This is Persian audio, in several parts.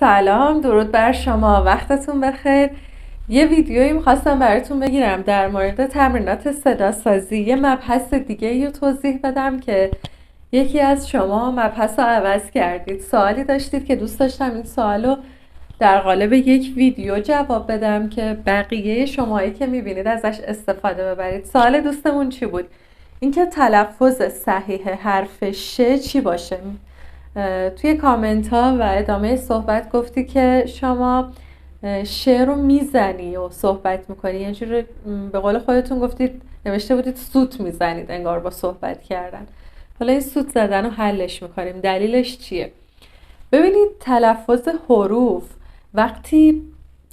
سلام، درود بر شما، وقتتون بخیر. یه ویدیویی میخواستم براتون بگیرم در مورد تمرینات صدا سازی. یه مبحث دیگه رو توضیح بدم که یکی از شما مبحث رو عوض کردید. سوالی داشتید که دوست داشتم این سوالو در قالب یک ویدیو جواب بدم که بقیه شمایی که میبینید ازش استفاده ببرید. سوال دوستمون چی بود؟ اینکه تلفظ صحیح حرف ش چی باشه؟ توی کامنت ها و ادامه صحبت گفتی که شما ش رو میزنی و صحبت میکنی، یه جوری به قول خودتون گفتید، نوشته بودید سوت میزنید انگار با صحبت کردن. حالا این سوت زدن رو حلش میکنیم. دلیلش چیه؟ ببینید تلفظ حروف وقتی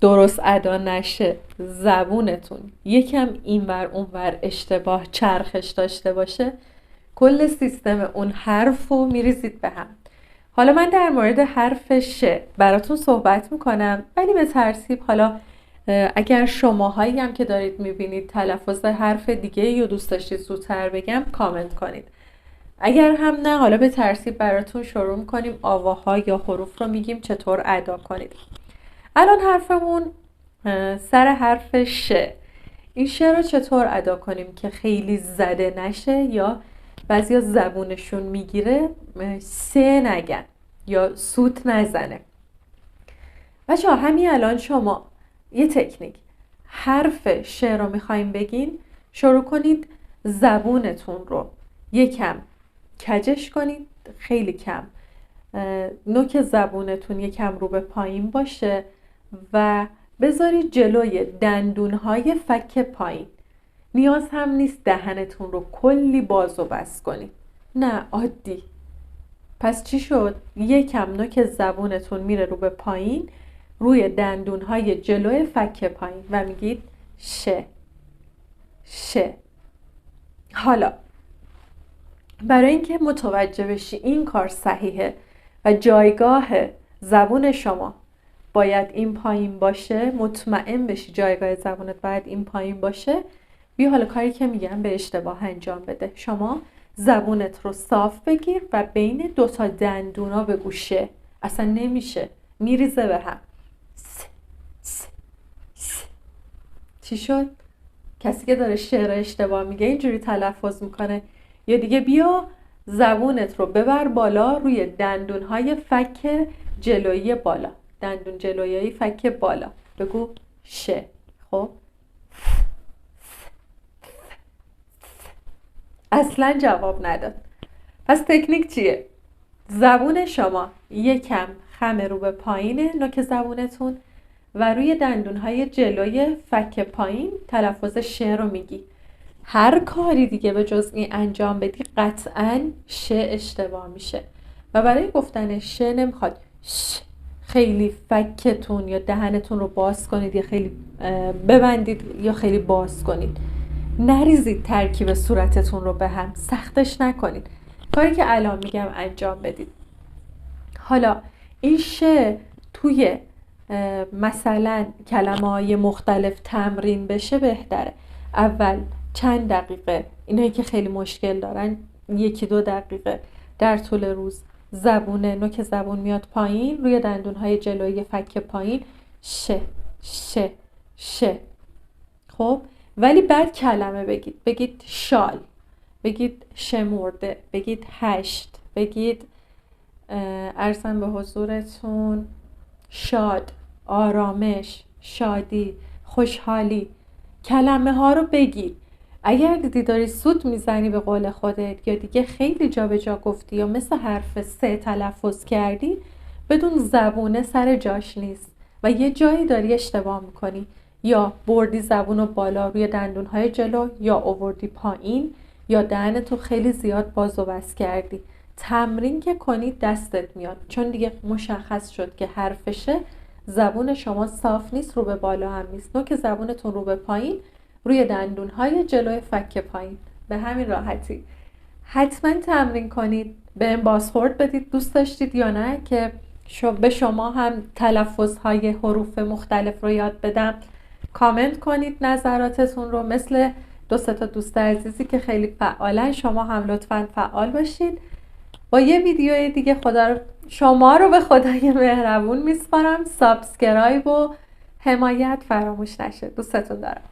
درست ادا نشه، زبونتون یکم اینور اونور اشتباه چرخش داشته باشه، کل سیستم اون حرف رو میریزید به هم. حالا من در مورد حرف ش براتون صحبت میکنم، ولی به ترتیب. حالا اگر شماهایی هم که دارید میبینید تلفظ حرف دیگه یا دوست داشتید زودتر بگم، کامنت کنید. اگر هم نه، حالا به ترتیب براتون شروع میکنیم. آواها یا حروف رو میگیم چطور ادا کنید. الان حرفمون سر حرف ش. این ش رو چطور ادا کنیم که خیلی زده نشه یا بعضیا زبونشون میگیره سه نگن یا سوت نزنه. بچه‌ها همین الان شما یه تکنیک، حرف ش رو میخوایم بگین، شروع کنید زبونتون رو یکم کجش کنید، خیلی کم، نوک زبونتون یکم رو به پایین باشه و بذارید جلوی دندونهای فک پایین. نیاز هم نیست دهنتون رو کلی باز و بس کنید، نه، عادی. پس چی شد؟ یکم نوک زبونتون میره رو به پایین، روی دندونهای جلوی فک پایین و میگید ش ش. حالا برای اینکه متوجه بشی این کار صحیحه و جایگاه زبون شما باید این پایین باشه، مطمئن بشی جایگاه زبونت باید این پایین باشه، بیا حالا کاری که میگم به اشتباه انجام بده. شما زبونت رو صاف بگیر و بین دوتا دندونا بگو ش. اصلا نمیشه، میریزه به هم. س س س. چی شد؟ کسی که داره شعر اشتباه میگه اینجوری تلفظ میکنه. یا دیگه بیا زبونت رو ببر بالا روی دندونهای فک جلویی بالا، دندون جلویی فک بالا، بگو ش. خب اصلا جواب نداد. پس تکنیک چیه؟ زبون شما یکم خم رو به پایینه، نوک زبونتون، و روی دندونهای جلوی فک پایین تلفظ ش رو میگی. هر کاری دیگه به جز این انجام بدی قطعاً ش اشتباه میشه و برای گفتن ش نمیخواد ش خیلی فکتون یا دهنتون رو باز کنید یا خیلی ببندید یا خیلی باز کنید. نریزید ترکیب صورتتون رو به هم، سختش نکنید. کاری که الان میگم انجام بدید. حالا این ش توی مثلا کلمه‌های مختلف تمرین بشه بهتره. اول چند دقیقه، اینایی که خیلی مشکل دارن 1-2 دقیقه در طول روز نوک زبون میاد پایین، روی دندونهای جلویی فک پایین ش ش ش. خب ولی بعد کلمه بگید شال، بگید شمرده، بگید 8، بگید ارزم به حضورتون شاد، آرامش، شادی، خوشحالی. کلمه ها رو بگید. اگر دیدی داری سوت میزنی به قول خودت یا دیگه خیلی جا به جا گفتی یا مثل حرف سه تلفظ کردی، بدون زبونه سر جاش نیست و یه جایی داری اشتباه میکنی، یا بردی زبون رو بالا روی دندونهای جلو یا آوردی پایین یا دهنتو خیلی زیاد باز و بس کردی. تمرین که کنید دستت میاد، چون دیگه مشخص شد که حرفشه. زبون شما صاف نیست، رو به بالا هم نیست، نوک زبونتون رو به پایین، روی دندونهای جلوی فک پایین. به همین راحتی. حتما تمرین کنید، بهم بازخورد بدید دوست داشتید یا نه که به شما هم تلفظهای حروف مختلف رو یاد بدم. کامنت کنید نظراتتون رو، مثل 2-3 تا دوست عزیزی که خیلی فعالن. شما هم لطفاً فعال باشید. با یه ویدیوی دیگه شما رو به خدای مهربون میسپارم. سابسکرایب و حمایت فراموش نشه. دوستتون دارم.